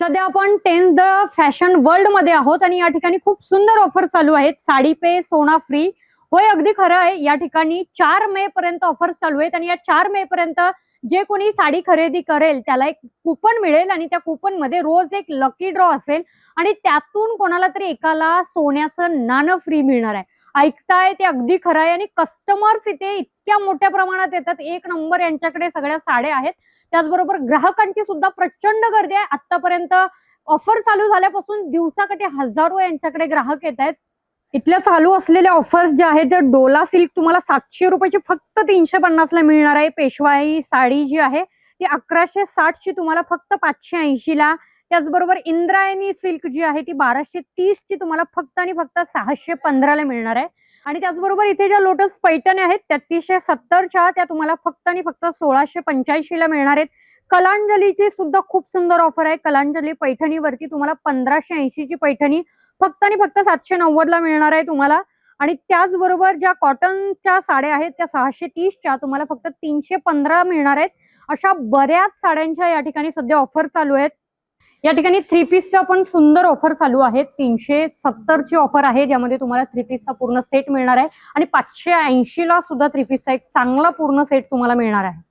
सध्या आपण 10th the fashion world मध्ये आहोत आणि या ठिकाणी खूप सुंदर ऑफर चालू आहेत. साडी पे सोना फ्री. होय, अगदी खरं आहे. या ठिकाणी 4 मे पर्यंत ऑफर चालू आहेत आणि या 4 मे पर्यंत जे कोणी साडी खरेदी करेल त्याला एक कुपन मिळेल आणि त्या कुपन मध्ये रोज एक लकी ड्रॉ असेल आणि त्यातून कोणाला तरी एकाला सोन्याचं नाणं फ्री मिळणार आहे. ऐकताय ते अगदी खरं आहे आणि कस्टमर्स इथे इतक्या मोठ्या प्रमाणात येतात. एक नंबर यांच्याकडे सगळ्या साड्या आहेत. त्याचबरोबर ग्राहकांची सुद्धा प्रचंड गर्दी आहे. आतापर्यंत ऑफर चालू झाल्यापासून दिवसाकाठी हजारो यांच्याकडे ग्राहक येत आहेत. इथल्या चालू असलेल्या ऑफर्स ज्या आहेत त्या डोला सिल्क तुम्हाला 700 रुपयाची फक्त 350 ला मिळणार आहे. पेशवाई साडी जी आहे ती 1160 ची तुम्हाला फक्त 580 ला. त्याचबरोबर इंद्रायणी सिल्क जी आहे ती 1230 ची तुम्हाला फक्त आणि फक्त 615 ला मिळणार आहे. आणि त्याचबरोबर इथे ज्या लोटस पैठण्या आहेत 3370 च्या त्या तुम्हाला फक्त आणि फक्त 1685 ला मिळणार आहेत. कलांजलीची सुद्धा खूप सुंदर ऑफर आहे. कलांजली पैठणीवरती तुम्हाला 1580 ची पैठणी फक्त आणि फक्त 790 ला मिळणार आहे तुम्हाला. आणि त्याचबरोबर ज्या कॉटनच्या साड्या आहेत त्या 630 च्या तुम्हाला फक्त 315 मिळणार आहेत. अशा बऱ्याच साड्यांच्या या ठिकाणी सध्या ऑफर चालू आहेत. या ठिकाणी 3 पीसच्या पण सुंदर ऑफर चालू आहेत. 370 ची ऑफर आहे ज्यामध्ये तुम्हाला 3 पीसचा पूर्ण सेट मिळणार आहे आणि 580 ला सुद्धा 3 पीसचा एक चांगला पूर्ण सेट तुम्हाला मिळणार आहे.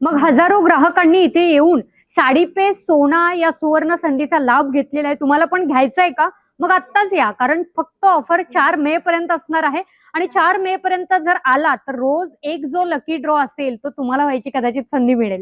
मग हजारो ग्राहकांनी इथे येऊन साडी पे सोना या सुवर्ण संधीचा लाभ घेतलेला आहे. तुम्हाला पण घ्यायचा आहे का? मग आत्ताच या, कारण फक्त ऑफर 4 मे पर्यंत असणार आहे आणि 4 मे पर्यंत जर आला तर रोज एक जो लकी ड्रॉ असेल तो तुम्हाला व्हायची कदाचित संधी मिळेल.